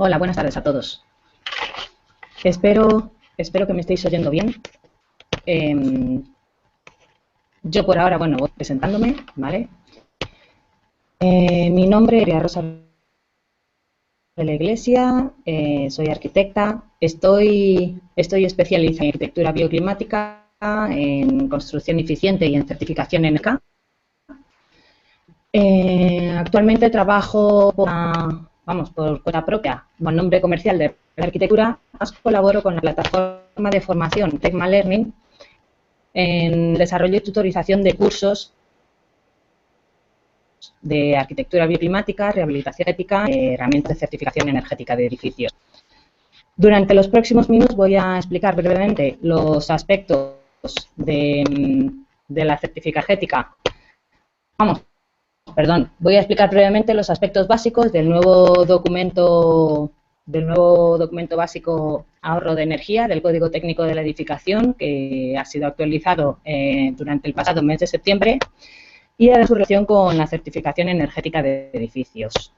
Hola, buenas tardes a todos. Espero que me estéis oyendo bien. Yo por ahora, bueno, voy presentándome, ¿vale? Mi nombre es María Rosa de la Iglesia, soy arquitecta, estoy especializada en arquitectura bioclimática, en construcción eficiente y en certificación energética. Actualmente trabajo por cuenta propia, con nombre comercial de arquitectura, colaboro con la plataforma de formación Tecma Learning en desarrollo y tutorización de cursos de arquitectura bioclimática, rehabilitación ética, herramientas de certificación energética de edificios. Durante los próximos minutos voy a explicar brevemente los aspectos de la certificación ética. Voy a explicar brevemente los aspectos básicos del nuevo documento básico ahorro de energía del Código Técnico de la Edificación, que ha sido actualizado durante el pasado mes de septiembre, y de su relación con la certificación energética de edificios.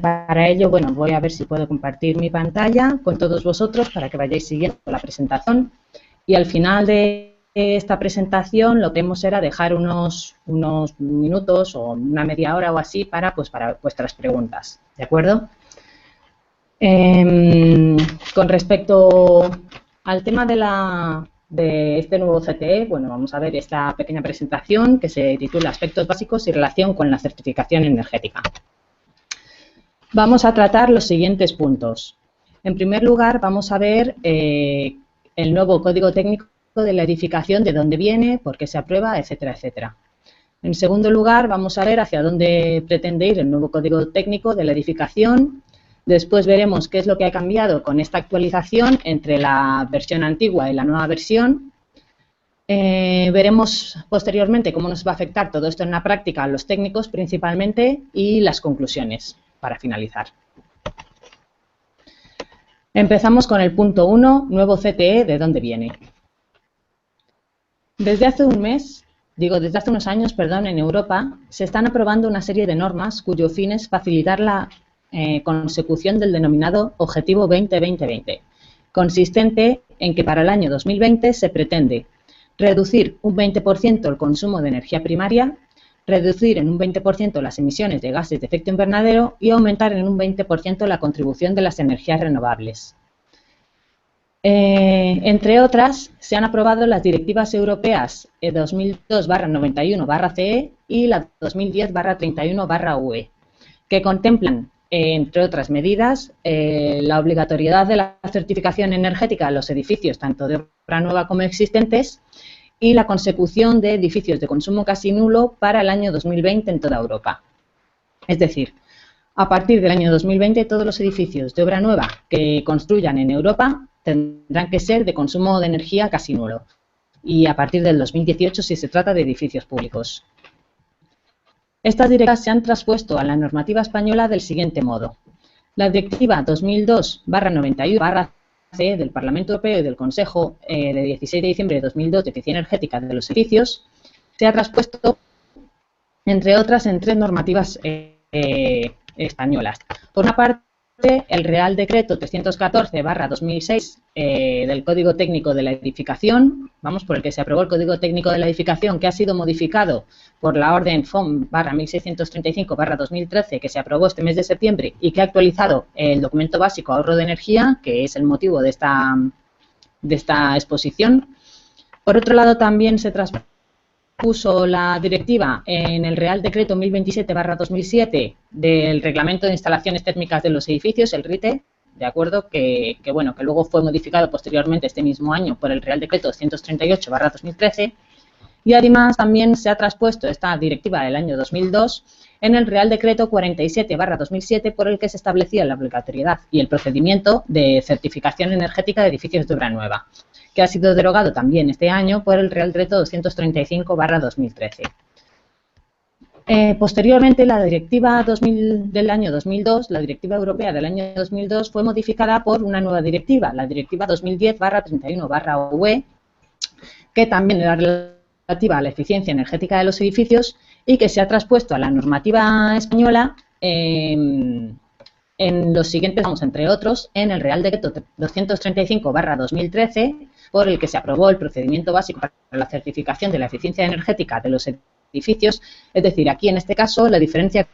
Para ello, bueno, voy a ver si puedo compartir mi pantalla con todos vosotros para que vayáis siguiendo la presentación, y al final de esta presentación lo que hemos era dejar unos minutos o una media hora o así para vuestras preguntas, ¿de acuerdo? Con respecto al tema de este nuevo CTE, bueno, vamos a ver esta pequeña presentación que se titula Aspectos básicos y relación con la certificación energética. Vamos a tratar los siguientes puntos. En primer lugar, vamos a ver el nuevo Código Técnico de la Edificación, de dónde viene, por qué se aprueba, etcétera, etcétera. En segundo lugar, vamos a ver hacia dónde pretende ir el nuevo Código Técnico de la Edificación. Después veremos qué es lo que ha cambiado con esta actualización entre la versión antigua y la nueva versión. Veremos posteriormente cómo nos va a afectar todo esto en la práctica a los técnicos principalmente y las conclusiones para finalizar. Empezamos con el punto 1, nuevo CTE, ¿de dónde viene? Desde hace unos años, en Europa se están aprobando una serie de normas cuyo fin es facilitar la consecución del denominado Objetivo 20-20-20, consistente en que para el año 2020 se pretende reducir un 20% el consumo de energía primaria, reducir en un 20% las emisiones de gases de efecto invernadero y aumentar en un 20% la contribución de las energías renovables. Entre otras, se han aprobado las directivas europeas 2002/91/CE y la 2010/31/UE, que contemplan, entre otras medidas, la obligatoriedad de la certificación energética a los edificios, tanto de obra nueva como existentes, y la consecución de edificios de consumo casi nulo para el año 2020 en toda Europa. Es decir, a partir del año 2020, todos los edificios de obra nueva que construyan en Europa tendrán que ser de consumo de energía casi nulo, y a partir del 2018 si se trata de edificios públicos. Estas directivas se han traspuesto a la normativa española del siguiente modo. La Directiva 2002/91/CE del Parlamento Europeo y del Consejo de 16 de diciembre de 2002 de eficiencia energética de los edificios se ha traspuesto, entre otras, en tres normativas españolas. Por una parte, el Real Decreto 314/2006 del Código Técnico de la Edificación, por el que se aprobó el Código Técnico de la Edificación, que ha sido modificado por la Orden FOM/1635/2013, que se aprobó este mes de septiembre y que ha actualizado el documento básico ahorro de energía, que es el motivo de esta exposición. Por otro lado, también se traspuso la directiva en el Real Decreto 1027/2007 del Reglamento de Instalaciones Térmicas de los Edificios, el RITE, de acuerdo, que luego fue modificado posteriormente este mismo año por el Real Decreto 238/2013, y además también se ha traspuesto esta directiva del año 2002 en el Real Decreto 47/2007, por el que se establecía la obligatoriedad y el procedimiento de certificación energética de edificios de obra nueva, que ha sido derogado también este año por el Real Decreto 235/2013. Posteriormente, la directiva del año 2002, la directiva europea del año 2002, fue modificada por una nueva directiva, la directiva 2010/31/UE, que también era relativa a la eficiencia energética de los edificios y que se ha traspuesto a la normativa española en los siguientes, vamos, entre otros, en el Real Decreto 235/2013, por el que se aprobó el procedimiento básico para la certificación de la eficiencia energética de los edificios. Es decir, aquí en este caso la diferencia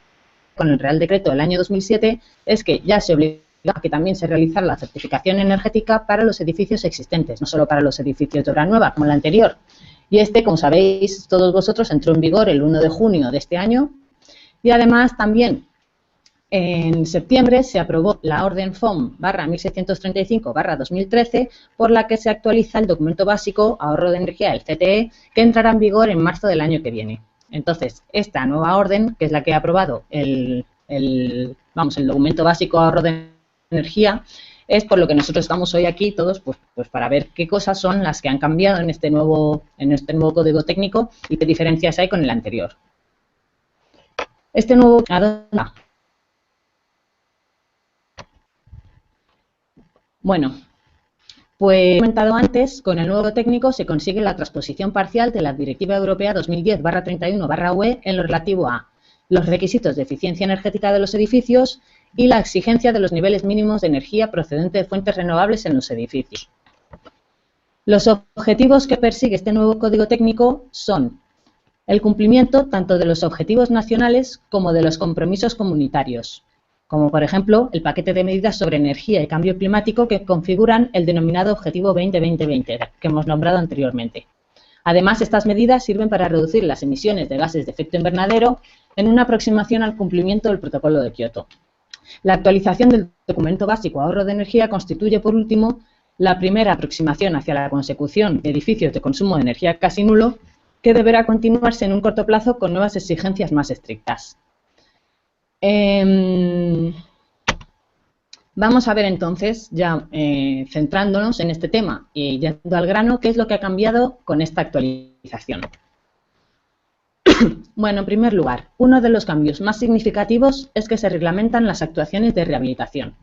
con el Real Decreto del año 2007 es que ya se obliga a que también se realizara la certificación energética para los edificios existentes, no solo para los edificios de obra nueva como el anterior. Y este, como sabéis todos vosotros, entró en vigor el 1 de junio de este año y además también en septiembre se aprobó la Orden FOM /1635/2013 por la que se actualiza el documento básico ahorro de energía, el CTE, que entrará en vigor en marzo del año que viene. Entonces, esta nueva orden, que es la que ha aprobado el documento básico ahorro de energía, es por lo que nosotros estamos hoy aquí todos pues para ver qué cosas son las que han cambiado en este nuevo código técnico y qué diferencias hay con el anterior. Este nuevo bueno, pues como he comentado antes, con el nuevo técnico se consigue la transposición parcial de la Directiva Europea 2010/31/UE en lo relativo a los requisitos de eficiencia energética de los edificios y la exigencia de los niveles mínimos de energía procedente de fuentes renovables en los edificios. Los objetivos que persigue este nuevo código técnico son el cumplimiento tanto de los objetivos nacionales como de los compromisos comunitarios, como por ejemplo el paquete de medidas sobre energía y cambio climático que configuran el denominado Objetivo 20-20-20 que hemos nombrado anteriormente. Además, estas medidas sirven para reducir las emisiones de gases de efecto invernadero en una aproximación al cumplimiento del Protocolo de Kioto. La actualización del documento básico ahorro de energía constituye, por último, la primera aproximación hacia la consecución de edificios de consumo de energía casi nulo, que deberá continuarse en un corto plazo con nuevas exigencias más estrictas. Vamos a ver entonces, ya centrándonos en este tema y yendo al grano, qué es lo que ha cambiado con esta actualización. Bueno, en primer lugar, uno de los cambios más significativos es que se reglamentan las actuaciones de rehabilitación.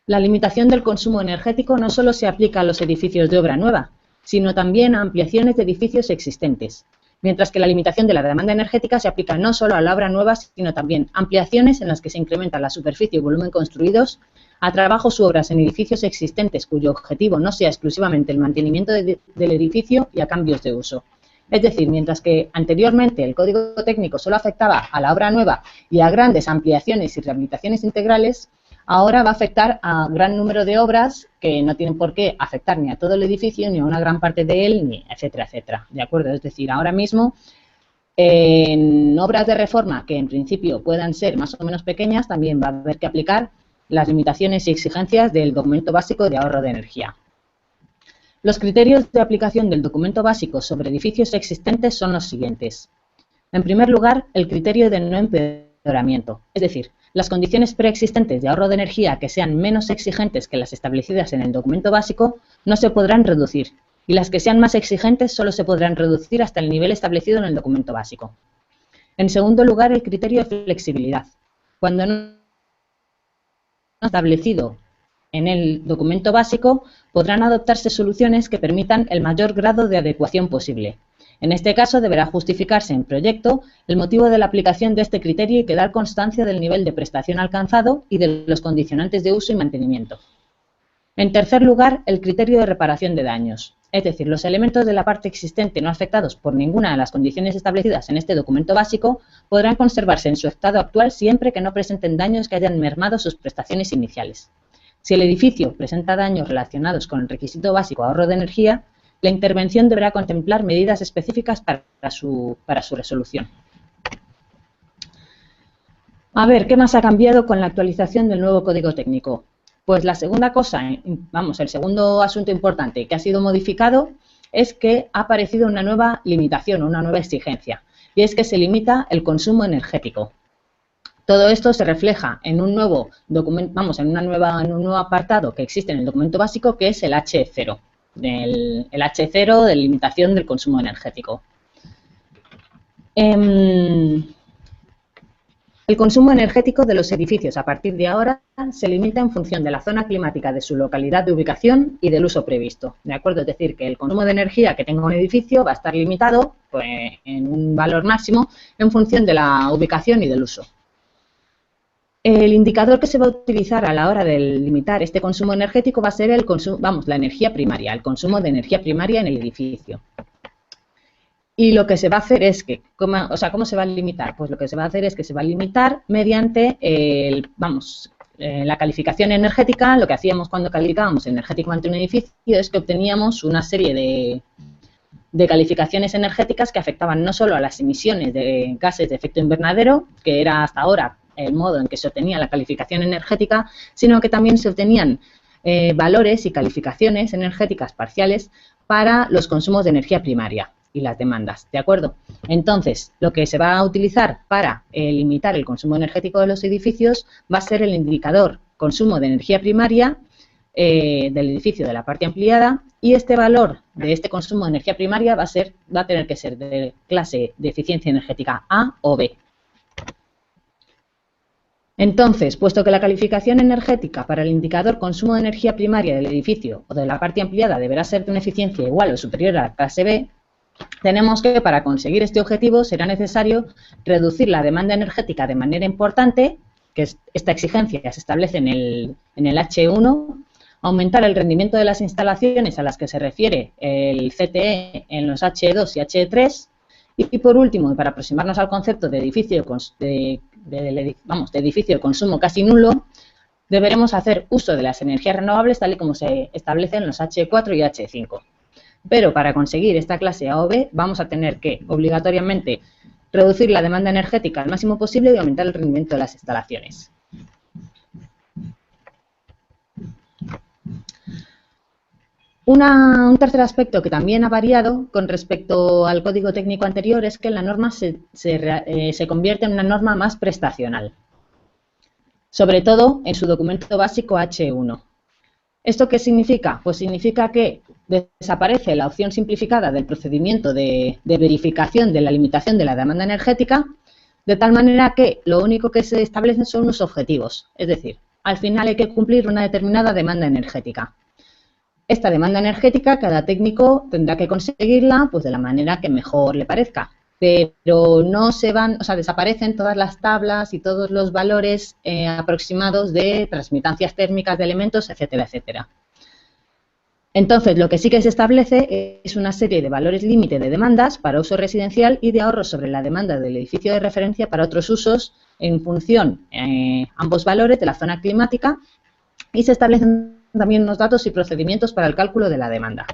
La limitación del consumo energético no solo se aplica a los edificios de obra nueva, sino también a ampliaciones de edificios existentes, mientras que la limitación de la demanda energética se aplica no solo a la obra nueva, sino también a ampliaciones en las que se incrementa la superficie y volumen construidos, a trabajos u obras en edificios existentes cuyo objetivo no sea exclusivamente el mantenimiento del edificio y a cambios de uso. Es decir, mientras que anteriormente el Código Técnico solo afectaba a la obra nueva y a grandes ampliaciones y rehabilitaciones integrales, ahora va a afectar a gran número de obras que no tienen por qué afectar ni a todo el edificio, ni a una gran parte de él, ni etcétera, etcétera. ¿De acuerdo? Es decir, ahora mismo, en obras de reforma que en principio puedan ser más o menos pequeñas, también va a haber que aplicar las limitaciones y exigencias del documento básico de ahorro de energía. Los criterios de aplicación del documento básico sobre edificios existentes son los siguientes. En primer lugar, el criterio de no empeoramiento, es decir, las condiciones preexistentes de ahorro de energía que sean menos exigentes que las establecidas en el documento básico no se podrán reducir, y las que sean más exigentes solo se podrán reducir hasta el nivel establecido en el documento básico. En segundo lugar, el criterio de flexibilidad. Cuando no establecido en el documento básico, podrán adoptarse soluciones que permitan el mayor grado de adecuación posible. En este caso, deberá justificarse en proyecto el motivo de la aplicación de este criterio y quedar constancia del nivel de prestación alcanzado y de los condicionantes de uso y mantenimiento. En tercer lugar, el criterio de reparación de daños. Es decir, los elementos de la parte existente no afectados por ninguna de las condiciones establecidas en este documento básico podrán conservarse en su estado actual siempre que no presenten daños que hayan mermado sus prestaciones iniciales. Si el edificio presenta daños relacionados con el requisito básico ahorro de energía, la intervención deberá contemplar medidas específicas para su resolución. A ver, ¿qué más ha cambiado con la actualización del nuevo Código Técnico? Pues la segunda cosa, el segundo asunto importante que ha sido modificado es que ha aparecido una nueva limitación, una nueva exigencia, y es que se limita el consumo energético. Todo esto se refleja en un nuevo documento, en un nuevo apartado que existe en el documento básico, que es el H0, el H0 de limitación del consumo energético. El consumo energético de los edificios a partir de ahora se limita en función de la zona climática de su localidad de ubicación y del uso previsto, ¿de acuerdo? Es decir, que el consumo de energía que tenga un edificio va a estar limitado en un valor máximo en función de la ubicación y del uso. El indicador que se va a utilizar a la hora de limitar este consumo energético va a ser el consumo, la energía primaria, el consumo de energía primaria en el edificio. Y lo que se va a hacer es que, ¿cómo se va a limitar? Pues lo que se va a hacer es que se va a limitar mediante, la calificación energética. Lo que hacíamos cuando calificábamos energéticamente un edificio es que obteníamos una serie de calificaciones energéticas que afectaban no solo a las emisiones de gases de efecto invernadero, que era hasta ahora el modo en que se obtenía la calificación energética, sino que también se obtenían valores y calificaciones energéticas parciales para los consumos de energía primaria y las demandas, ¿de acuerdo? Entonces, lo que se va a utilizar para limitar el consumo energético de los edificios va a ser el indicador consumo de energía primaria del edificio de la parte ampliada, y este valor de este consumo de energía primaria va a tener que ser de clase de eficiencia energética A o B. Entonces, puesto que la calificación energética para el indicador consumo de energía primaria del edificio o de la parte ampliada deberá ser de una eficiencia igual o superior a la clase B, tenemos que, para conseguir este objetivo, será necesario reducir la demanda energética de manera importante, que esta exigencia se establece en el H1, aumentar el rendimiento de las instalaciones a las que se refiere el CTE en los H2 y H3, y por último, y para aproximarnos al concepto de edificio de edificio de consumo casi nulo, deberemos hacer uso de las energías renovables tal y como se establece en los H4 y H5. Pero para conseguir esta clase A o B vamos a tener que obligatoriamente reducir la demanda energética al máximo posible y aumentar el rendimiento de las instalaciones. Un tercer aspecto que también ha variado con respecto al código técnico anterior es que la norma se convierte en una norma más prestacional, sobre todo en su documento básico H1. ¿Esto qué significa? Pues significa que desaparece la opción simplificada del procedimiento de verificación de la limitación de la demanda energética, de tal manera que lo único que se establecen son unos objetivos, es decir, al final hay que cumplir una determinada demanda energética. Esta demanda energética cada técnico tendrá que conseguirla pues de la manera que mejor le parezca, pero no se van, desaparecen todas las tablas y todos los valores aproximados de transmitancias térmicas de elementos, etcétera, etcétera. Entonces, lo que sí que se establece es una serie de valores límite de demandas para uso residencial y de ahorro sobre la demanda del edificio de referencia para otros usos en función ambos valores de la zona climática, y se establecen también unos datos y procedimientos para el cálculo de la demanda.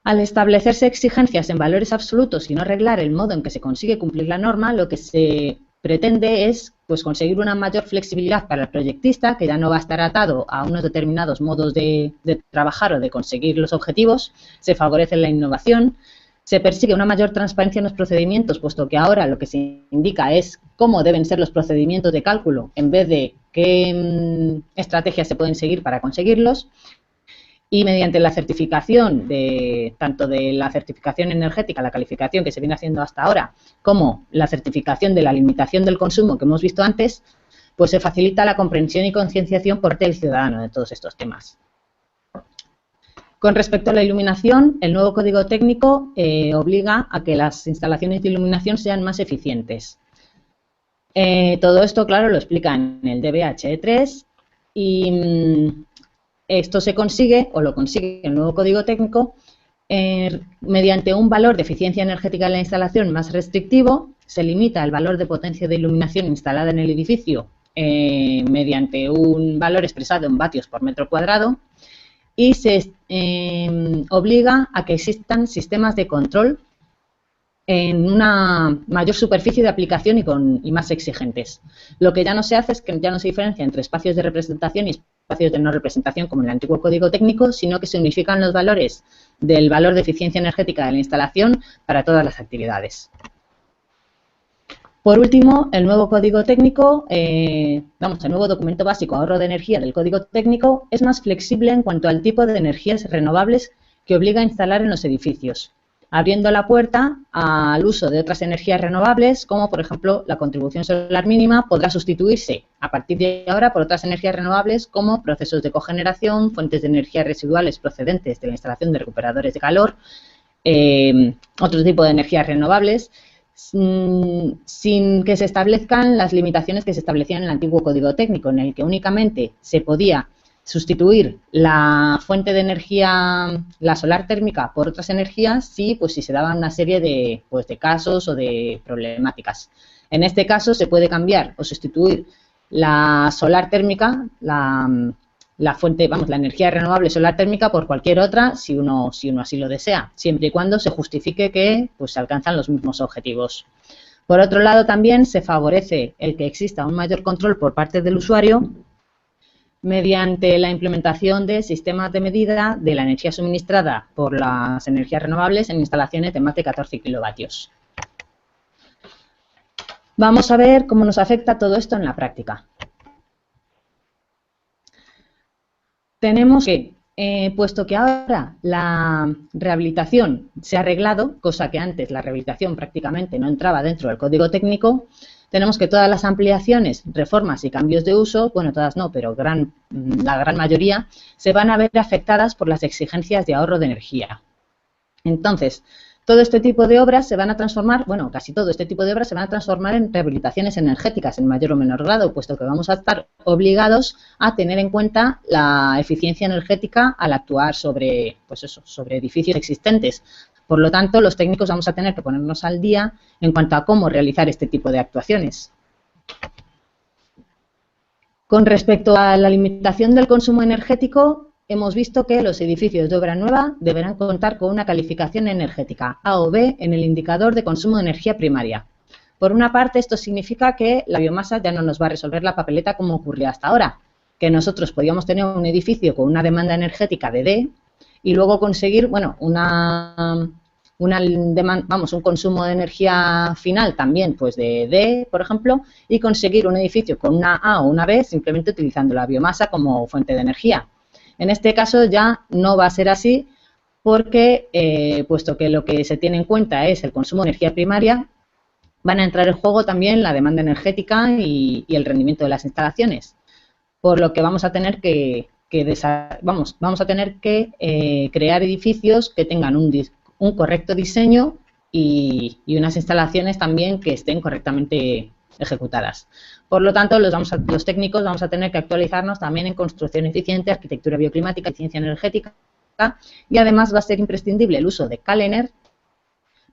Al establecerse exigencias en valores absolutos y no arreglar el modo en que se consigue cumplir la norma, lo que se pretende es conseguir una mayor flexibilidad para el proyectista, que ya no va a estar atado a unos determinados modos de trabajar o de conseguir los objetivos. Se favorece la innovación, se persigue una mayor transparencia en los procedimientos, puesto que ahora lo que se indica es cómo deben ser los procedimientos de cálculo en vez de qué estrategias se pueden seguir para conseguirlos. Y mediante la certificación tanto de la certificación energética, la calificación que se viene haciendo hasta ahora, como la certificación de la limitación del consumo que hemos visto antes, pues se facilita la comprensión y concienciación por parte del ciudadano de todos estos temas. Con respecto a la iluminación, el nuevo código técnico obliga a que las instalaciones de iluminación sean más eficientes. Todo esto, claro, lo explica en el DBH3 y esto se consigue, o lo consigue el nuevo código técnico, mediante un valor de eficiencia energética de la instalación más restrictivo. Se limita el valor de potencia de iluminación instalada en el edificio mediante un valor expresado en vatios por metro cuadrado, y se obliga a que existan sistemas de control en una mayor superficie de aplicación y más exigentes. Lo que ya no se hace es que ya no se diferencia entre espacios de representación y espacios de no representación como en el antiguo código técnico, sino que se unifican los valores del valor de eficiencia energética de la instalación para todas las actividades. Por último, el nuevo código técnico, el nuevo documento básico ahorro de energía del código técnico es más flexible en cuanto al tipo de energías renovables que obliga a instalar en los edificios, abriendo la puerta al uso de otras energías renovables, como por ejemplo la contribución solar mínima podrá sustituirse a partir de ahora por otras energías renovables como procesos de cogeneración, fuentes de energía residuales procedentes de la instalación de recuperadores de calor, otro tipo de energías renovables. sin que se establezcan las limitaciones que se establecían en el antiguo código técnico, en el que únicamente se podía sustituir la fuente de energía, la solar térmica, por otras energías, si se daban una serie de casos o de problemáticas. En este caso se puede cambiar o sustituir la solar térmica, la fuente, la energía renovable solar térmica por cualquier otra si uno así lo desea, siempre y cuando se justifique que se alcanzan los mismos objetivos. Por otro lado, también se favorece el que exista un mayor control por parte del usuario mediante la implementación de sistemas de medida de la energía suministrada por las energías renovables en instalaciones de más de 14 kilovatios. Vamos a ver cómo nos afecta todo esto en la práctica. Tenemos que, puesto que ahora la rehabilitación se ha arreglado, cosa que antes la rehabilitación prácticamente no entraba dentro del código técnico, tenemos que todas las ampliaciones, reformas y cambios de uso, bueno, todas no, pero la gran mayoría, se van a ver afectadas por las exigencias de ahorro de energía. Entonces, todo este tipo de obras se van a transformar, bueno, casi todo este tipo de obras se van a transformar en rehabilitaciones energéticas en mayor o menor grado, puesto que vamos a estar obligados a tener en cuenta la eficiencia energética al actuar sobre edificios existentes. Por lo tanto, los técnicos vamos a tener que ponernos al día en cuanto a cómo realizar este tipo de actuaciones. Con respecto a la limitación del consumo energético, hemos visto que los edificios de obra nueva deberán contar con una calificación energética A o B en el indicador de consumo de energía primaria. Por una parte, esto significa que la biomasa ya no nos va a resolver la papeleta como ocurría hasta ahora, que nosotros podíamos tener un edificio con una demanda energética de D y luego conseguir, un consumo de energía final también de D, por ejemplo, y conseguir un edificio con una A o una B simplemente utilizando la biomasa como fuente de energía. En este caso ya no va a ser así porque, puesto que lo que se tiene en cuenta es el consumo de energía primaria, van a entrar en juego también la demanda energética y el rendimiento de las instalaciones. Por lo que vamos a tener que crear edificios que tengan un correcto diseño y unas instalaciones también que estén correctamente ejecutadas. Por lo tanto, los técnicos vamos a tener que actualizarnos también en construcción eficiente, arquitectura bioclimática, eficiencia energética, y además va a ser imprescindible el uso de CalEner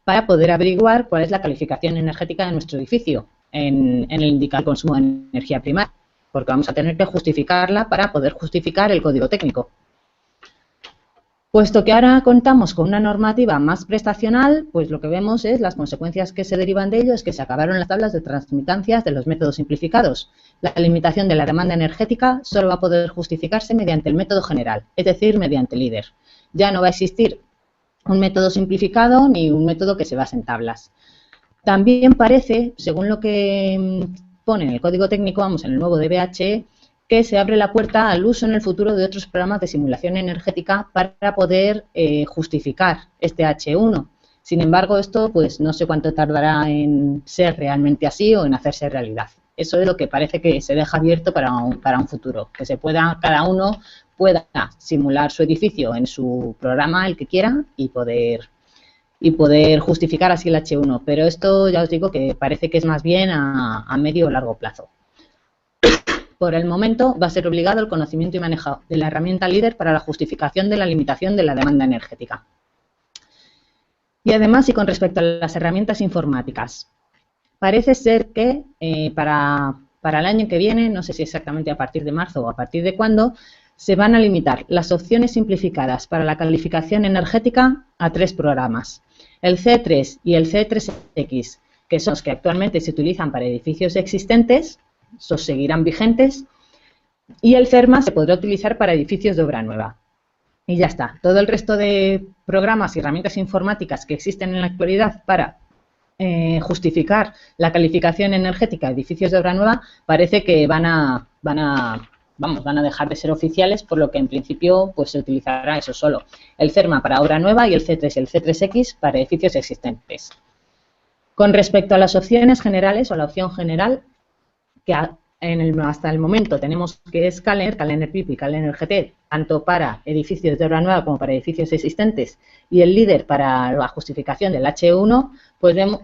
para poder averiguar cuál es la calificación energética de nuestro edificio en el indicador de consumo de energía primaria, porque vamos a tener que justificarla para poder justificar el código técnico. Puesto que ahora contamos con una normativa más prestacional, pues lo que vemos es las consecuencias que se derivan de ello es que se acabaron las tablas de transmitancias de los métodos simplificados. La limitación de la demanda energética solo va a poder justificarse mediante el método general, es decir, mediante LEADER. Ya no va a existir un método simplificado ni un método que se base en tablas. También parece, según lo que pone en el código técnico, en el nuevo DBH, que se abre la puerta al uso en el futuro de otros programas de simulación energética para poder justificar este H1. Sin embargo, esto no sé cuánto tardará en ser realmente así o en hacerse realidad. Eso es lo que parece que se deja abierto para un futuro, que cada uno pueda simular su edificio en su programa, el que quiera, y poder justificar así el H1. Pero esto ya os digo que parece que es más bien a medio o largo plazo. Por el momento, va a ser obligado el conocimiento y manejo de la herramienta LEADER para la justificación de la limitación de la demanda energética. Y además, y con respecto a las herramientas informáticas, parece ser que para el año que viene, no sé si exactamente a partir de marzo o a partir de cuándo, se van a limitar las opciones simplificadas para la calificación energética a 3 programas. El C3 y el C3X, que son los que actualmente se utilizan para edificios existentes, esos seguirán vigentes, y el CERMA se podrá utilizar para edificios de obra nueva. Y ya está. Todo el resto de programas y herramientas informáticas que existen en la actualidad para justificar la calificación energética de edificios de obra nueva parece que van a dejar de ser oficiales, por lo que en principio se utilizará eso solo. El CERMA para obra nueva y el C3 y el C3X para edificios existentes. Con respecto a las opciones generales o la opción general, que hasta el momento tenemos que es Calener PIP y Calener GT, tanto para edificios de obra nueva como para edificios existentes, y el líder para la justificación del H1, pues vemos,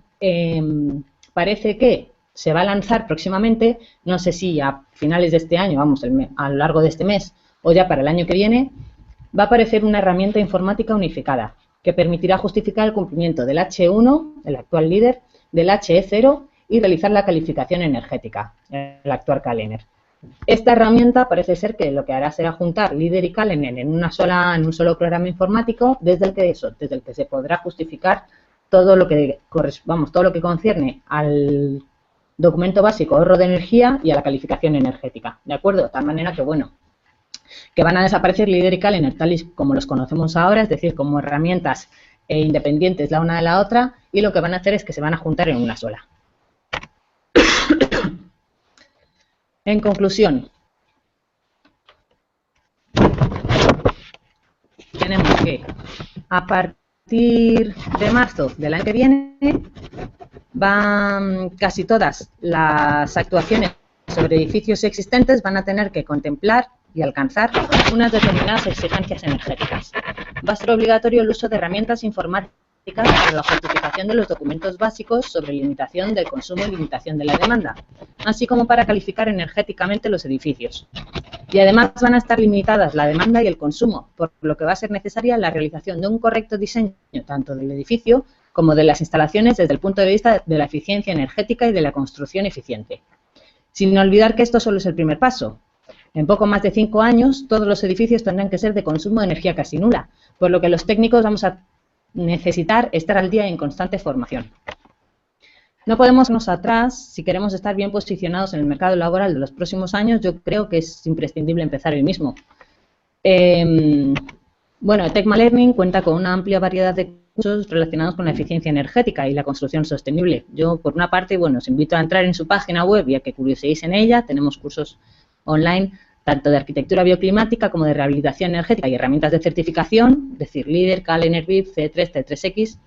parece que se va a lanzar próximamente, no sé si a finales de este año, vamos, a lo largo de este mes, o ya para el año que viene, va a aparecer una herramienta informática unificada que permitirá justificar el cumplimiento del H1, el actual líder, del HE0 y realizar la calificación energética, el actual Calener. Esta herramienta parece ser que lo que hará será juntar líder y Calener en un solo programa informático desde el que se podrá justificar todo lo que concierne al documento básico ahorro de energía y a la calificación energética, ¿de acuerdo? De tal manera que, bueno, que van a desaparecer líder y Calener tal y como los conocemos ahora, es decir, como herramientas independientes la una de la otra, y lo que van a hacer es que se van a juntar en una sola. En conclusión, tenemos que a partir de marzo del año que viene casi todas las actuaciones sobre edificios existentes van a tener que contemplar y alcanzar unas determinadas exigencias energéticas. Va a ser obligatorio el uso de herramientas informáticas para la justificación de los documentos básicos sobre limitación del consumo y limitación de la demanda, así como para calificar energéticamente los edificios. Y además van a estar limitadas la demanda y el consumo, por lo que va a ser necesaria la realización de un correcto diseño tanto del edificio como de las instalaciones desde el punto de vista de la eficiencia energética y de la construcción eficiente. Sin olvidar que esto solo es el primer paso. En poco más de 5 años, todos los edificios tendrán que ser de consumo de energía casi nula, por lo que los técnicos vamos a necesitar estar al día en constante formación. No podemos irnos atrás si queremos estar bien posicionados en el mercado laboral de los próximos años. Yo creo que es imprescindible empezar hoy mismo. Bueno, Tecma Learning cuenta con una amplia variedad de cursos relacionados con la eficiencia energética y la construcción sostenible. Yo, por una parte, bueno, os invito a entrar en su página web y a que curioséis en ella. Tenemos cursos online tanto de arquitectura bioclimática como de rehabilitación energética y herramientas de certificación, es decir, LEED, Calener VIP, C3, C3X.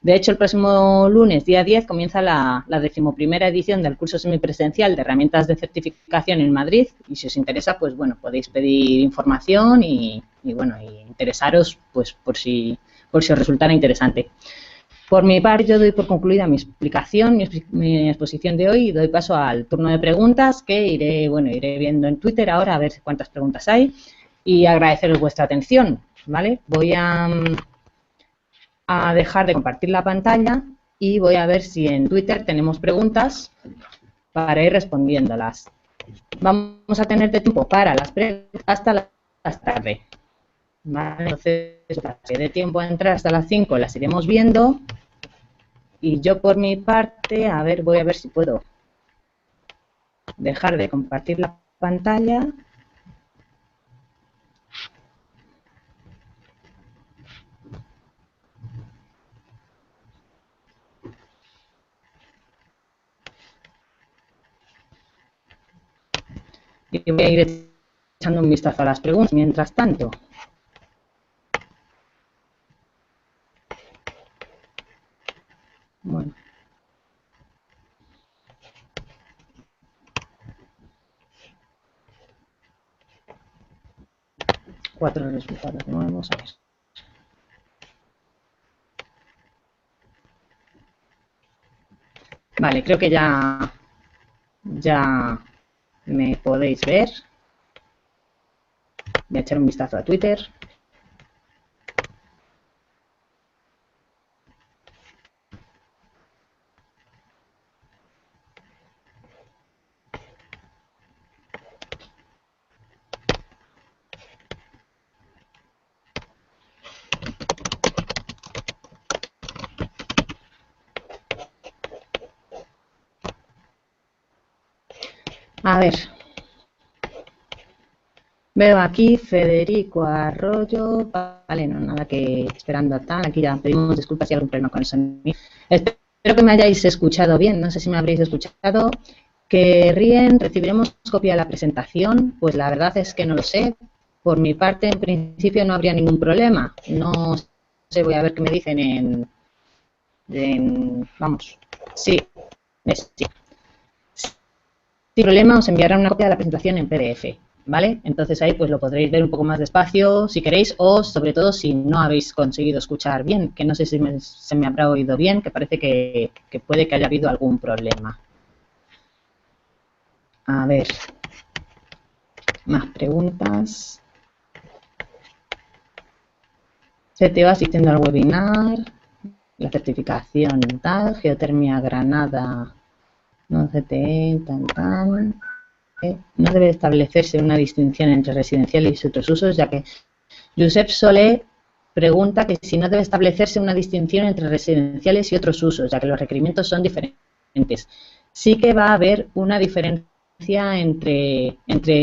De hecho, el próximo lunes, día 10, comienza la 11ª edición del curso semipresencial de herramientas de certificación en Madrid, y si os interesa, pues bueno, podéis pedir información y interesaros, pues por si os resultara interesante. Por mi parte, yo doy por concluida mi explicación, mi exposición de hoy, y doy paso al turno de preguntas que iré viendo en Twitter ahora a ver cuántas preguntas hay, y agradeceros vuestra atención, ¿vale? Voy a dejar de compartir la pantalla y voy a ver si en Twitter tenemos preguntas para ir respondiéndolas. Vamos a tener de tiempo para las preguntas hasta las tarde. Vale, entonces, para que dé tiempo a entrar hasta las 5, las iremos viendo. Y yo, por mi parte, voy a ver si puedo dejar de compartir la pantalla. Y voy a ir echando un vistazo a las preguntas mientras tanto. Bueno. Cuatro resultados nuevos, a ver. Vale, creo que ya me podéis ver. Voy a echar un vistazo a Twitter. A ver. Veo aquí Federico Arroyo. Vale, no, nada que esperando a tal. Aquí ya pedimos disculpas si hay algún problema con el sonido. Espero que me hayáis escuchado bien. No sé si me habréis escuchado. ¿Querrían, recibiremos copia de la presentación? Pues la verdad es que no lo sé. Por mi parte, en principio, no habría ningún problema. No sé, voy a ver qué me dicen vamos, sí, sí. Sin problema os enviarán una copia de la presentación en PDF, ¿vale? Entonces ahí pues lo podréis ver un poco más despacio si queréis o sobre todo si no habéis conseguido escuchar bien, que no sé si se me habrá oído bien, que parece que puede que haya habido algún problema. A ver, más preguntas. Se te va asistiendo al webinar, la certificación tal, Geotermia Granada, no CTE, tal. No debe establecerse una distinción entre residenciales y otros usos, ya que Josep Solé pregunta que si no debe establecerse una distinción entre residenciales y otros usos, ya que los requerimientos son diferentes. Sí que va a haber una diferencia entre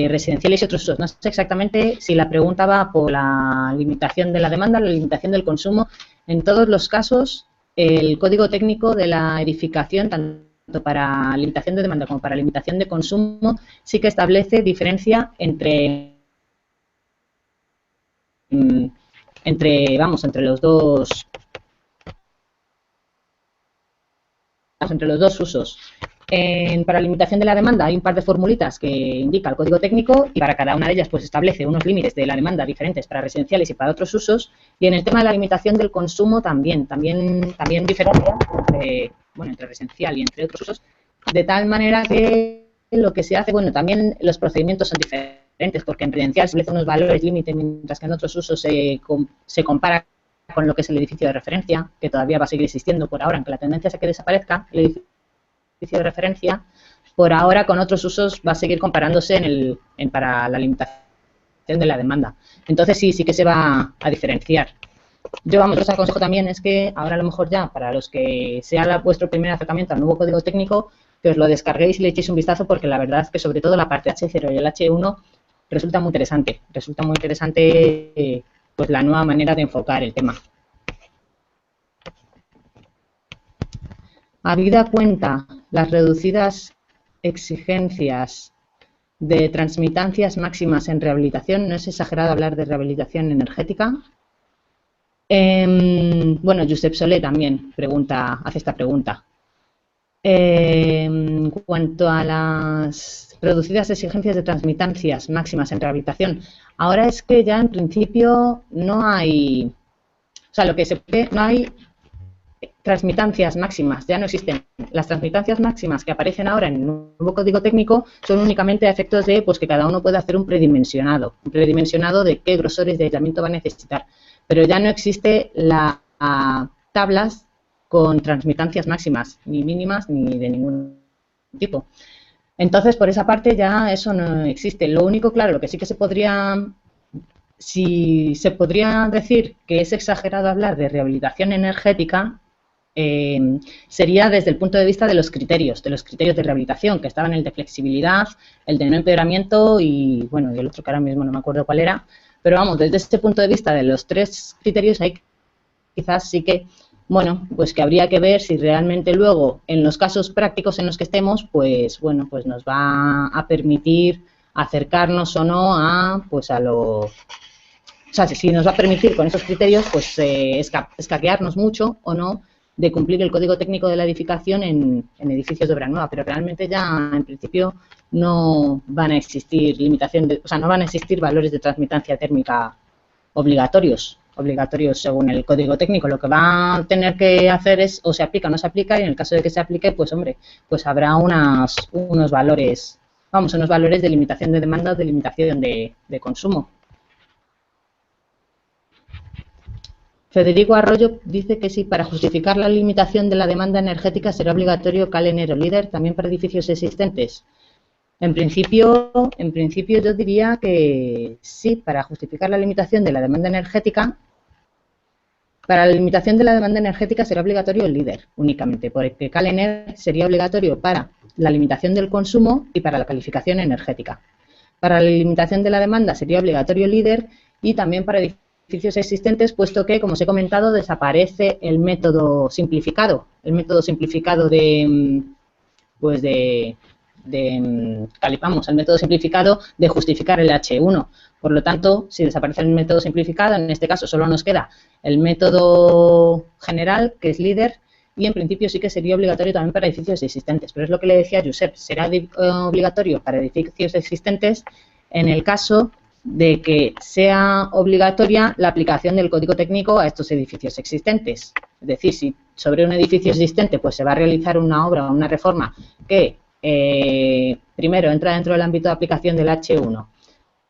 residenciales y otros usos. No sé exactamente si la pregunta va por la limitación de la demanda, la limitación del consumo. En todos los casos, el código técnico de la edificación, tanto para limitación de demanda como para limitación de consumo, sí que establece diferencia entre los dos usos. Para limitación de la demanda hay un par de formulitas que indica el código técnico y para cada una de ellas pues establece unos límites de la demanda diferentes para residenciales y para otros usos. Y en el tema de la limitación del consumo también diferencia entre residencial y entre otros usos, de tal manera que lo que se hace, también los procedimientos son diferentes porque en residencial se establece unos valores límite, mientras que en otros usos se compara con lo que es el edificio de referencia, que todavía va a seguir existiendo por ahora, aunque la tendencia es a que desaparezca el edificio de referencia, por ahora con otros usos va a seguir comparándose para la limitación de la demanda. Entonces sí que se va a diferenciar. Yo, os aconsejo también es que ahora a lo mejor ya, para los que sea vuestro primer acercamiento al nuevo código técnico, que os lo descarguéis y le echéis un vistazo porque la verdad es que sobre todo la parte H0 y el H1 resulta muy interesante. Resulta muy interesante pues la nueva manera de enfocar el tema. Habida cuenta las reducidas exigencias de transmitancias máximas en rehabilitación, ¿no es exagerado hablar de rehabilitación energética? Josep Solé también hace esta pregunta. En cuanto a las reducidas exigencias de transmitancias máximas en rehabilitación, ahora es que ya en principio no hay, no hay transmitancias máximas, ya no existen. Las transmitancias máximas que aparecen ahora en el nuevo código técnico son únicamente a efectos de que cada uno pueda hacer un predimensionado de qué grosores de aislamiento va a necesitar. Pero ya no existe las tablas con transmitancias máximas, ni mínimas ni de ningún tipo. Entonces, por esa parte ya eso no existe. Lo único, claro, lo que sí que se podría decir que es exagerado hablar de rehabilitación energética, sería desde el punto de vista de los criterios de rehabilitación, que estaban el de flexibilidad, el de no empeoramiento y el otro que ahora mismo no me acuerdo cuál era, pero desde este punto de vista de los tres criterios hay quizás sí que, pues que habría que ver si realmente luego en los casos prácticos en los que estemos, pues nos va a permitir acercarnos o no a lo... O sea, si nos va a permitir con esos criterios, pues escaquearnos mucho o no de cumplir el código técnico de la edificación en edificios de obra nueva, pero realmente ya en principio no van a existir no van a existir valores de transmitancia térmica obligatorios según el código técnico. Lo que va a tener que hacer es o se aplica o no se aplica, y en el caso de que se aplique, pues habrá unos valores de limitación de demanda o de limitación de consumo. Federico Arroyo dice que sí, para justificar la limitación de la demanda energética será obligatorio CalEner o líder también para edificios existentes. En principio yo diría que sí, para justificar la limitación de la demanda energética, para la limitación de la demanda energética será obligatorio el líder únicamente, porque CalEner sería obligatorio para la limitación del consumo y para la calificación energética. Para la limitación de la demanda sería obligatorio el líder y también para edificios existentes, puesto que, como os he comentado, desaparece el método simplificado. El método simplificado el método simplificado de justificar el H1. Por lo tanto, si desaparece el método simplificado, en este caso solo nos queda el método general, que es líder, y en principio sí que sería obligatorio también para edificios existentes. Pero es lo que le decía a Josep, será obligatorio para edificios existentes en el caso de que sea obligatoria la aplicación del código técnico a estos edificios existentes. Es decir, si sobre un edificio existente pues se va a realizar una obra o una reforma que primero entra dentro del ámbito de aplicación del H1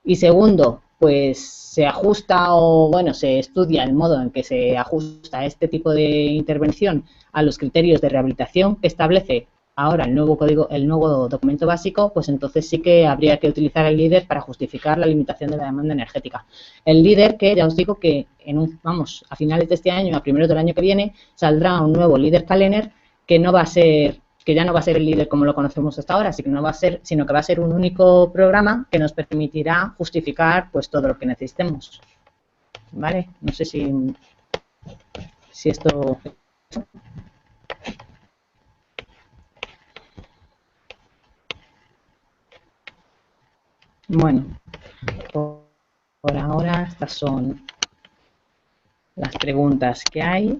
y segundo, pues se ajusta o bueno, se estudia el modo en que se ajusta este tipo de intervención a los criterios de rehabilitación que establece ahora el nuevo código, el nuevo documento básico, pues entonces sí que habría que utilizar el LEADER para justificar la limitación de la demanda energética. El LEADER que ya os digo que a finales de este año, a primeros del año que viene, saldrá un nuevo LEADER Calendar que no va a ser que ya no va a ser el LEADER como lo conocemos hasta ahora, sino que va a ser un único programa que nos permitirá justificar pues todo lo que necesitemos. ¿Vale? No sé si esto... Bueno, por ahora estas son las preguntas que hay.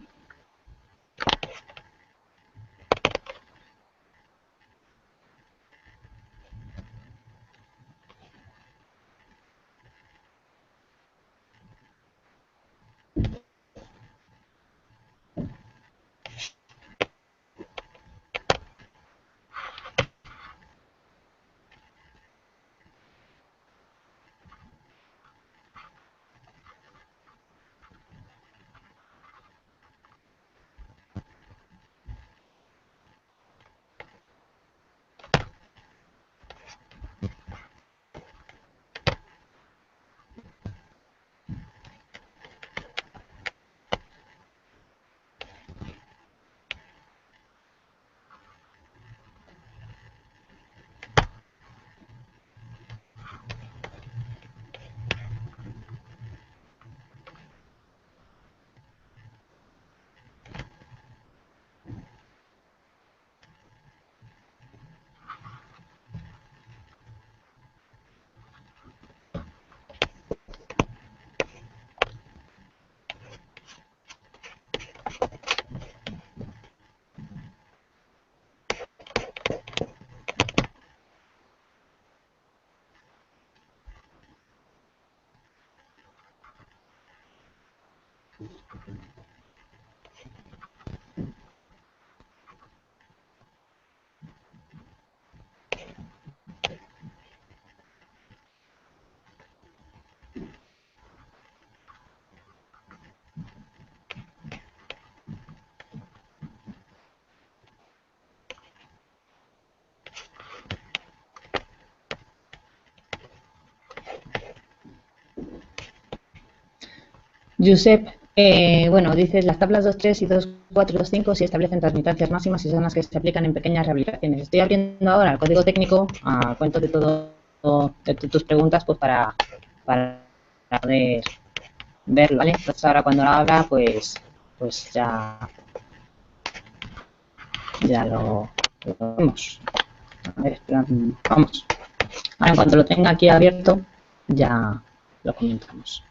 Josep, bueno, dices las tablas 2.3 y 2.4 y 2.5 si establecen transmitancias máximas y son las que se aplican en pequeñas rehabilitaciones. Estoy abriendo ahora el código técnico a cuento de tus preguntas pues para poder verlo, ¿vale? Entonces ahora cuando lo abra pues ya lo vemos. A ver, espera, vamos. Ahora en cuanto lo tenga aquí abierto ya lo comentamos.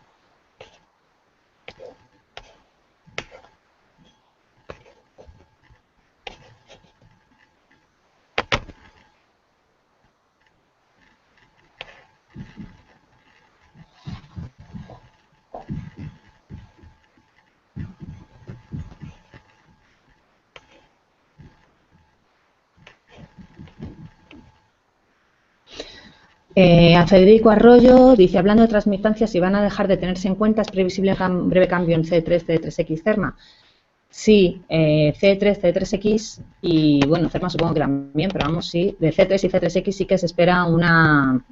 A Federico Arroyo dice, hablando de transmitancias, si van a dejar de tenerse en cuenta, ¿es previsible un breve cambio en C3, C3X, CERMA? Sí, C3, C3X y bueno, CERMA supongo que también, pero vamos, sí, de C3 y C3X sí que se espera una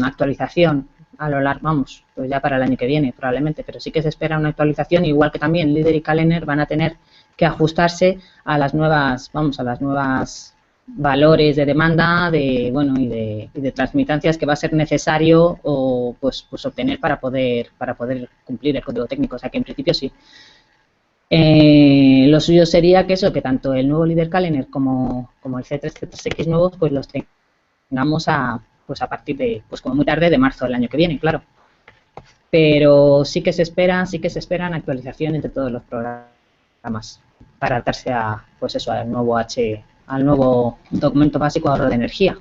actualización a lo largo, vamos, pues ya para el año que viene probablemente, pero sí que se espera una actualización, igual que también LEADER y Calendar van a tener que ajustarse a las nuevas, vamos, a las nuevas valores de demanda y de transmitancias que va a ser necesario o pues obtener para poder cumplir el código técnico, o sea que en principio sí. Lo suyo sería que eso, que tanto el nuevo LEADER Calendar como el C3, C3X nuevos, pues los tengamos a partir de, pues como muy tarde, de marzo del año que viene, claro. Pero sí que se esperan actualizaciones de todos los programas. para adaptarse a, pues eso, al nuevo documento básico de ahorro de energía.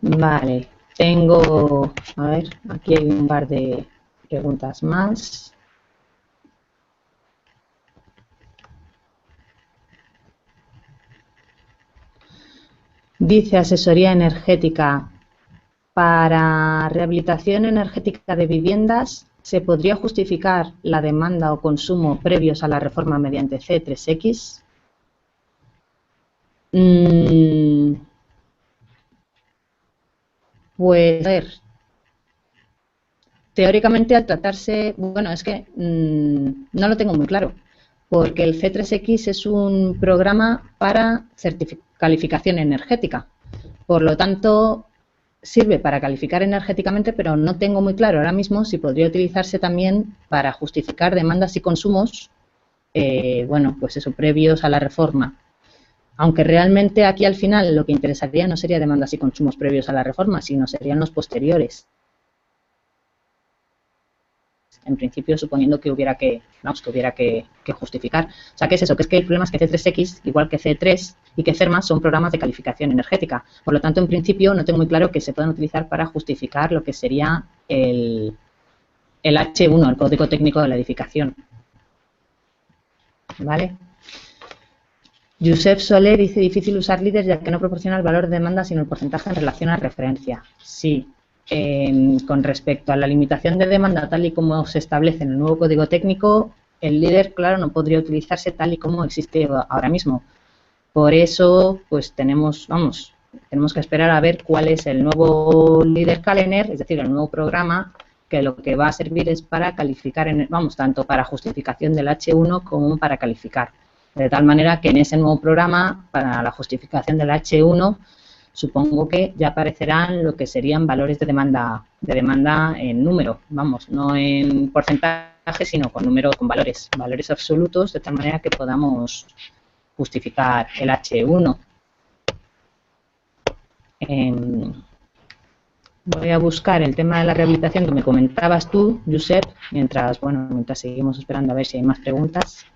Vale, tengo, a ver, aquí hay un par de preguntas más. Dice asesoría energética. Para rehabilitación energética de viviendas, ¿se podría justificar la demanda o consumo previos a la reforma mediante C3X? Pues, a ver, teóricamente al tratarse, bueno, es que no lo tengo muy claro, porque el C3X es un programa para calificación energética. Por lo tanto, sirve para calificar energéticamente, pero no tengo muy claro ahora mismo si podría utilizarse también para justificar demandas y consumos, bueno, pues eso, previos a la reforma. Aunque realmente aquí al final lo que interesaría no sería demandas y consumos previos a la reforma, sino serían los posteriores. En principio, suponiendo que hubiera que justificar. O sea, ¿qué es eso? Que es que el problema es que C3X, igual que C3 y que CERMA, son programas de calificación energética. Por lo tanto, en principio, no tengo muy claro que se puedan utilizar para justificar lo que sería el H1, el Código Técnico de la Edificación. ¿Vale? Josep Soler dice, difícil usar líderes ya que no proporciona el valor de demanda, sino el porcentaje en relación a referencia. Sí. Con respecto a la limitación de demanda tal y como se establece en el nuevo código técnico, el líder, claro, no podría utilizarse tal y como existe ahora mismo. Por eso, pues tenemos que esperar a ver cuál es el nuevo líder calendar, es decir, el nuevo programa, que lo que va a servir es para calificar, tanto para justificación del H1 como para calificar. De tal manera que en ese nuevo programa, para la justificación del H1, supongo que ya aparecerán lo que serían valores de demanda en número, no en porcentaje, sino con valores absolutos, de tal manera que podamos justificar el H1. Voy a buscar el tema de la rehabilitación que me comentabas tú, Josep, mientras seguimos esperando a ver si hay más preguntas.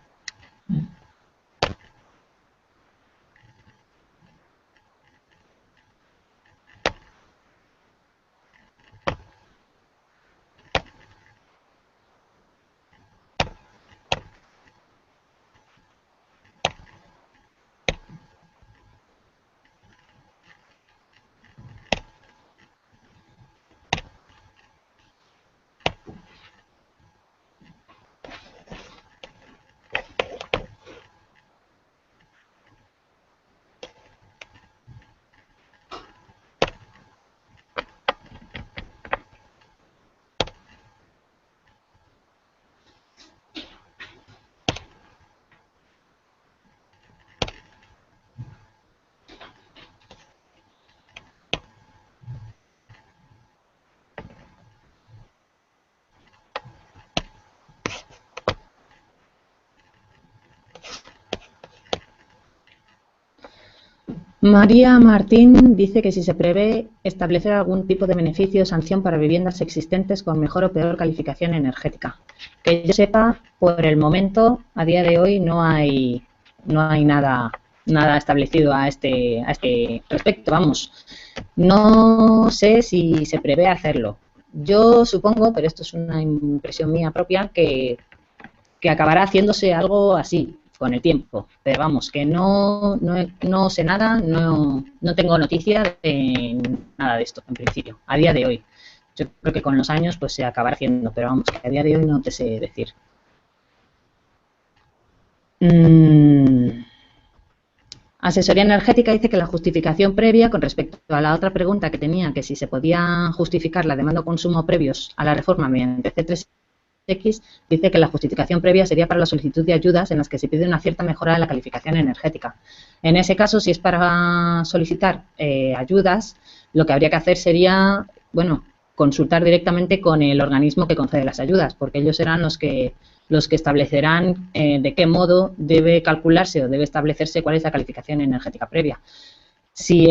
María Martín dice que si se prevé establecer algún tipo de beneficio o sanción para viviendas existentes con mejor o peor calificación energética. Que yo sepa, por el momento, a día de hoy, no hay nada establecido a este respecto. No sé si se prevé hacerlo. Yo supongo, pero esto es una impresión mía propia, que acabará haciéndose algo así, con el tiempo. Pero vamos, que no sé nada, no tengo noticia de nada de esto, en principio, a día de hoy. Yo creo que con los años pues se acabará haciendo, pero vamos, que a día de hoy no te sé decir. Asesoría energética dice que la justificación previa, con respecto a la otra pregunta que tenía, que si se podía justificar la demanda o consumo previos a la reforma mediante C3X, dice que la justificación previa sería para la solicitud de ayudas en las que se pide una cierta mejora de la calificación energética. En ese caso, si es para solicitar ayudas, lo que habría que hacer sería, bueno, consultar directamente con el organismo que concede las ayudas, porque ellos serán los que establecerán de qué modo debe calcularse o debe establecerse cuál es la calificación energética previa. Si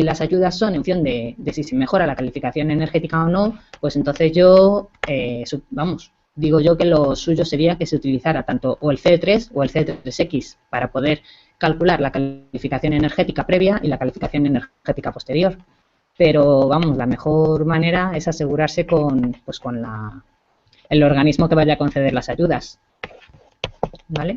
las ayudas son en función de si se mejora la calificación energética o no, pues entonces yo, digo yo que lo suyo sería que se utilizara tanto o el C3 o el C3X para poder calcular la calificación energética previa y la calificación energética posterior. Pero, vamos, la mejor manera es asegurarse con el organismo que vaya a conceder las ayudas, ¿vale?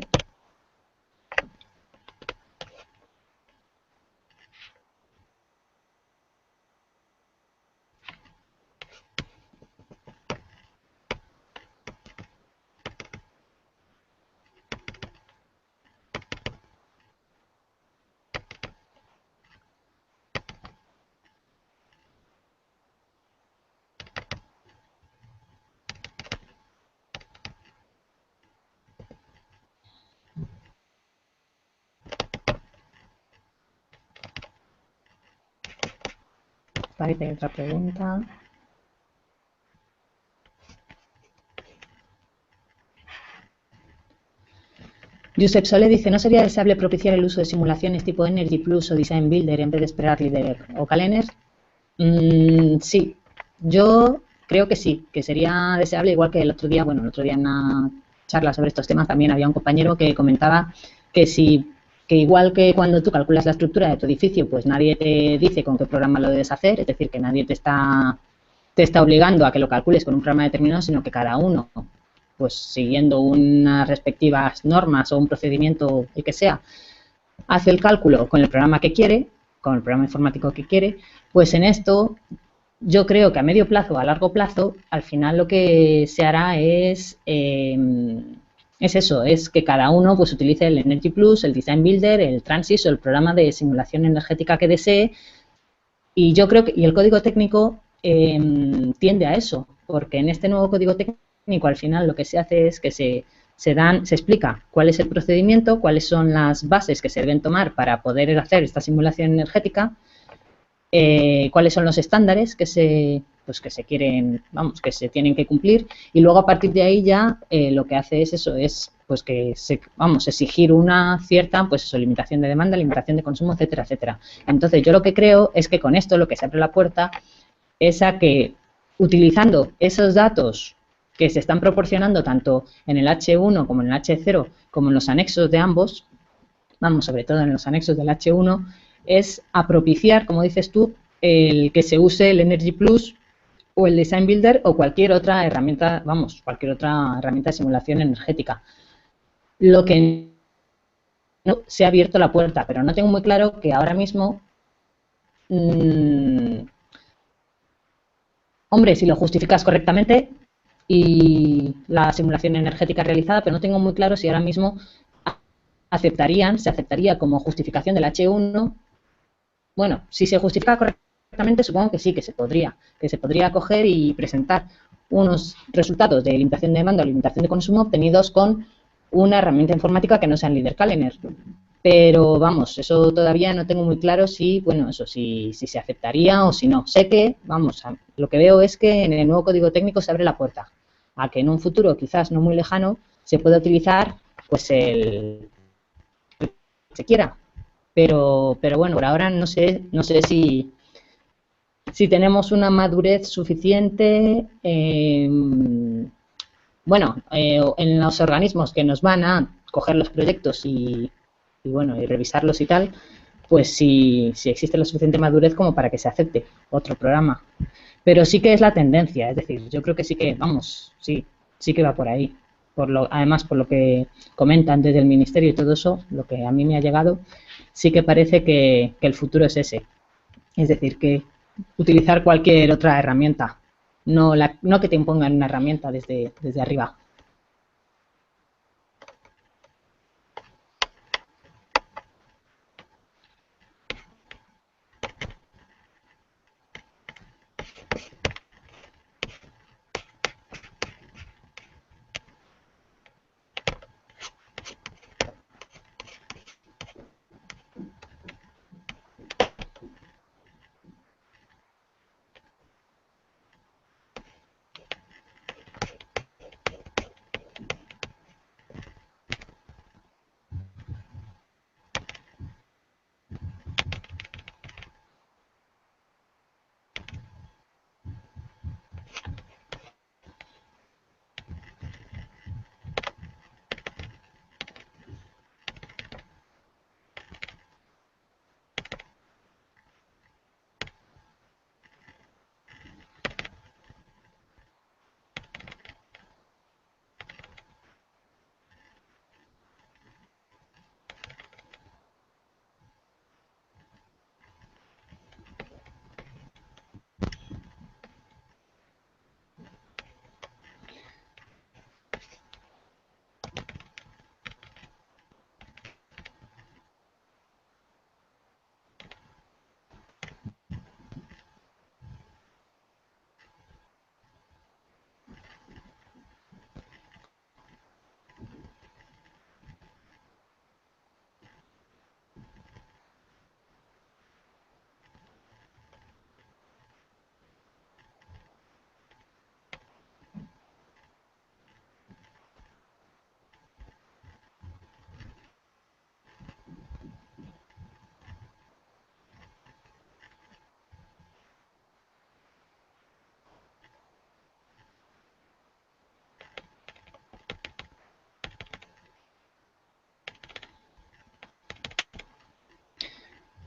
Parece que hay otra pregunta. Josep Sole dice, ¿no sería deseable propiciar el uso de simulaciones tipo Energy Plus o Design Builder en vez de esperar Leader o Calendar? Sí, yo creo que sí, que sería deseable, igual que el otro día en una charla sobre estos temas también había un compañero que comentaba que igual que cuando tú calculas la estructura de tu edificio, pues nadie te dice con qué programa lo debes hacer, es decir, que nadie te está obligando a que lo calcules con un programa determinado, sino que cada uno, pues siguiendo unas respectivas normas o un procedimiento, el que sea, hace el cálculo con el programa que quiere, con el programa informático que quiere, pues en esto yo creo que a medio plazo o a largo plazo, al final lo que se hará es eso, es que cada uno pues utilice el Energy Plus, el Design Builder, el Transys o el programa de simulación energética que desee, y yo creo que el código técnico tiende a eso, porque en este nuevo código técnico al final lo que se hace es que se explica cuál es el procedimiento, cuáles son las bases que se deben tomar para poder hacer esta simulación energética, cuáles son los estándares que se quieren, que se tienen que cumplir, y luego a partir de ahí ya lo que hace es eso, es pues que exigir una cierta limitación de demanda, limitación de consumo, etcétera, etcétera. Entonces yo lo que creo es que con esto lo que se abre la puerta es a que utilizando esos datos que se están proporcionando tanto en el H1 como en el H0 como en los anexos de ambos, sobre todo en los anexos del H1, es a propiciar, como dices tú, el que se use el Energy Plus o el Design Builder o cualquier otra herramienta, de simulación energética. Lo que no se ha abierto la puerta, pero no tengo muy claro que ahora mismo, hombre, si lo justificas correctamente y la simulación energética realizada, pero no tengo muy claro si ahora mismo se aceptaría como justificación del H1. Bueno, si se justifica correctamente, supongo que sí, que se podría coger y presentar unos resultados de limitación de demanda o limitación de consumo obtenidos con una herramienta informática que no sea el Leader Calendar. Pero vamos, eso todavía no tengo muy claro si se aceptaría o si no. Sé que, lo que veo es que en el nuevo código técnico se abre la puerta a que en un futuro, quizás no muy lejano, se pueda utilizar el que se quiera. Pero bueno, por ahora no sé si tenemos una madurez suficiente en los organismos que nos van a coger los proyectos y revisarlos y tal, pues si existe la suficiente madurez como para que se acepte otro programa. Pero sí que es la tendencia, es decir, yo creo que sí que, sí que va por ahí. además por lo que comentan desde el Ministerio y todo eso, lo que a mí me ha llegado, sí que parece que el futuro es ese. Es decir, que utilizar cualquier otra herramienta, no que te impongan una herramienta desde arriba.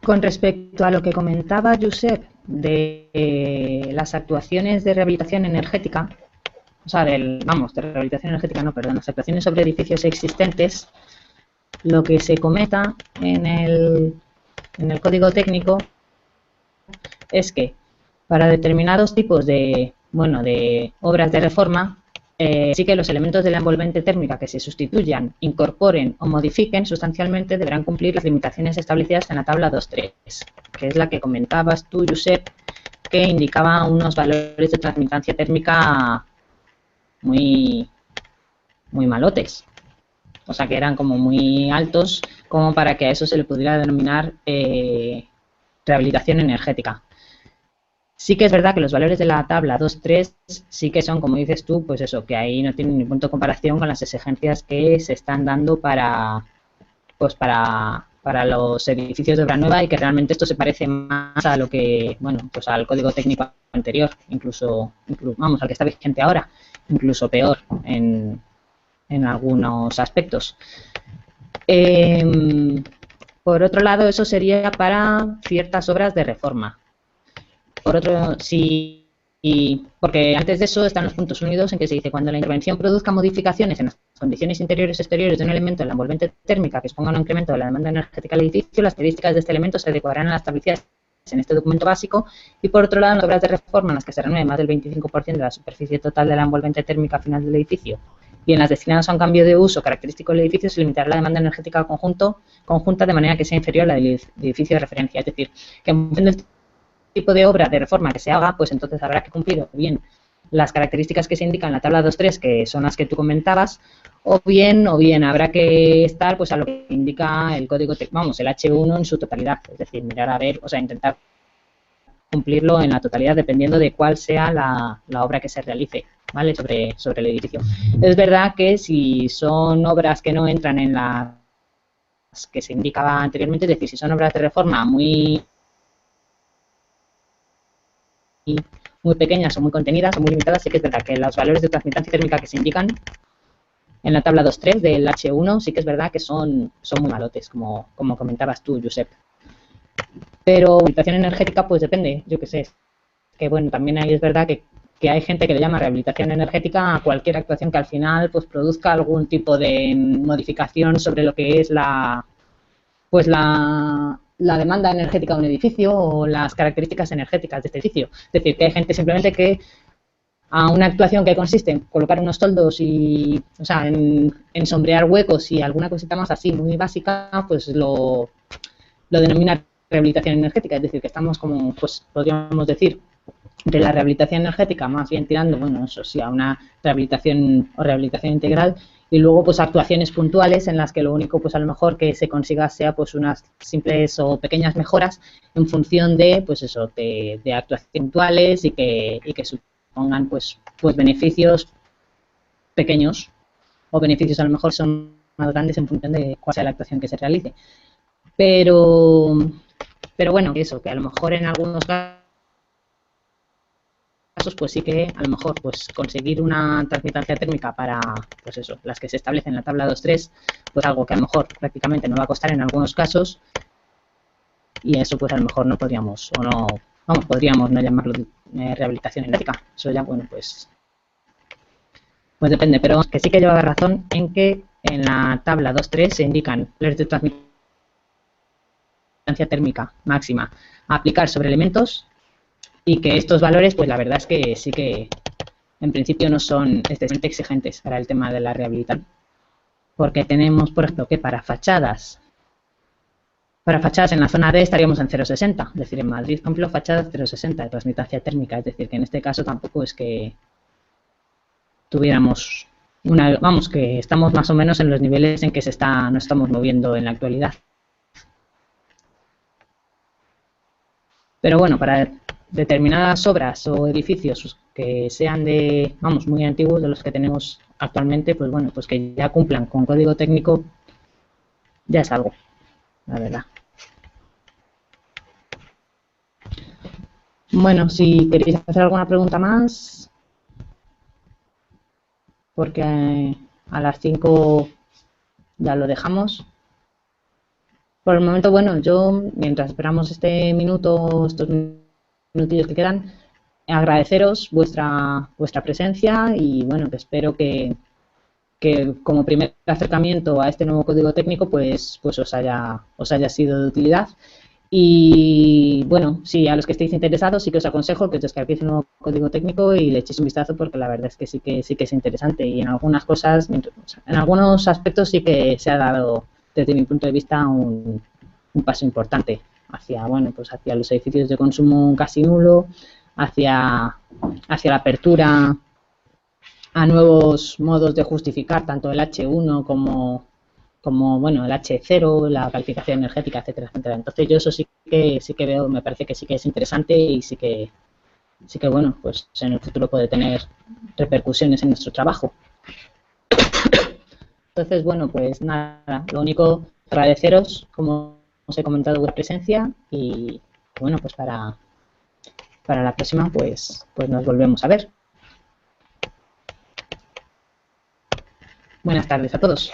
Con respecto a lo que comentaba Josep de las actuaciones de rehabilitación energética, o sea, de rehabilitación energética, no, perdón, las actuaciones sobre edificios existentes, lo que se comenta en el código técnico es que para determinados tipos de obras de reforma, sí que los elementos de la envolvente térmica que se sustituyan, incorporen o modifiquen sustancialmente deberán cumplir las limitaciones establecidas en la tabla 2.3, que es la que comentabas tú, Josep, que indicaba unos valores de transmitancia térmica muy malotes. O sea, que eran como muy altos como para que a eso se le pudiera denominar rehabilitación energética. Sí que es verdad que los valores de la tabla 2.3 sí que son, como dices tú, pues eso, que ahí no tienen ni punto de comparación con las exigencias que se están dando para los edificios de obra nueva, y que realmente esto se parece más a lo que, pues al código técnico anterior, incluso al que está vigente ahora, incluso peor en algunos aspectos. Por otro lado, eso sería para ciertas obras de reforma. Por otro, porque antes de eso están los puntos unidos en que se dice: cuando la intervención produzca modificaciones en las condiciones interiores o exteriores de un elemento en la envolvente térmica que exponga un incremento de la demanda energética del edificio, las características de este elemento se adecuarán a las establecidas en este documento básico. Y por otro lado, en las obras de reforma en las que se renueve más del 25% de la superficie total de la envolvente térmica final del edificio, y en las destinadas a un cambio de uso característico del edificio, se limitará la demanda energética conjunta de manera que sea inferior a la del edificio de referencia. Es decir, que en función del tipo de obra de reforma que se haga, pues entonces habrá que cumplir bien las características que se indican en la tabla 2.3, que son las que tú comentabas, o bien habrá que estar pues a lo que indica el código, el H1 en su totalidad. Es decir, mirar a ver, intentar cumplirlo en la totalidad dependiendo de cuál sea la obra que se realice, ¿vale? Sobre el edificio. Es verdad que si son obras que no entran en las que se indicaba anteriormente, es decir, si son obras de reforma muy pequeñas o muy contenidas o muy limitadas, sí que es verdad que los valores de transmitancia térmica que se indican en la tabla 2.3 del H1 sí que es verdad que son muy malotes, como comentabas tú, Josep. Pero habitación energética, pues depende, yo qué sé. Que bueno, también ahí es verdad que que hay gente que le llama rehabilitación energética a cualquier actuación que al final pues produzca algún tipo de modificación sobre lo que es la demanda energética de un edificio o las características energéticas de este edificio. Es decir, que hay gente simplemente que a una actuación que consiste en colocar unos toldos y, o sea, en sombrear huecos y alguna cosita más así muy básica, pues lo denomina rehabilitación energética. Es decir, que estamos como, pues podríamos decir, de la rehabilitación energética más bien tirando, bueno, eso sí, a una rehabilitación o rehabilitación integral, y luego pues actuaciones puntuales en las que lo único pues a lo mejor que se consiga sea pues unas simples o pequeñas mejoras en función de pues eso, de actuaciones puntuales y que supongan pues beneficios pequeños o beneficios a lo mejor son más grandes en función de cuál sea la actuación que se realice. Pero bueno, eso, que a lo mejor en algunos casos pues sí que a lo mejor pues conseguir una transmitancia térmica para pues eso, las que se establecen en la tabla 2.3, pues algo que a lo mejor prácticamente no va a costar en algunos casos, y eso pues a lo mejor no podríamos o no, vamos, podríamos no llamarlo rehabilitación energética. Eso ya, bueno, pues depende, pero que sí que lleva razón en que en la tabla 2.3 se indican valores de transmitancia térmica máxima a aplicar sobre elementos, y que estos valores, pues la verdad es que sí que en principio no son excesivamente exigentes para el tema de la rehabilitación, porque tenemos, por ejemplo, que para fachadas en la zona D estaríamos en 0,60, es decir, en Madrid, por ejemplo, fachadas 0,60 de transmitancia térmica, es decir, que en este caso tampoco es que tuviéramos vamos, que estamos más o menos en los niveles en que nos estamos moviendo en la actualidad. Pero bueno, para determinadas obras o edificios que sean de, vamos, muy antiguos, de los que tenemos actualmente, pues bueno, pues que ya cumplan con código técnico, ya es algo, la verdad. Bueno, si queréis hacer alguna pregunta más, porque a las 5 ya lo dejamos. Por el momento, bueno, yo, mientras esperamos estos minutillos que quedan, agradeceros vuestra presencia y, bueno, que espero que como primer acercamiento a este nuevo código técnico, pues os haya sido de utilidad. Y bueno, sí, a los que estéis interesados sí que os aconsejo que os descarguéis un nuevo código técnico y le echéis un vistazo, porque la verdad es que sí que es interesante, y en algunas cosas, en algunos aspectos sí que se ha dado, desde mi punto de vista, un paso importante hacia, bueno, pues hacia los edificios de consumo casi nulo, hacia la apertura a nuevos modos de justificar tanto el H1 como bueno, el H0, la calificación energética, etcétera, etcétera. Entonces yo eso sí que veo, me parece que sí que es interesante, y sí que bueno, pues en el futuro puede tener repercusiones en nuestro trabajo. Entonces, bueno, pues nada, lo único, agradeceros, como os he comentado, vuestra presencia, y bueno, pues para la próxima pues nos volvemos a ver. Buenas tardes a todos.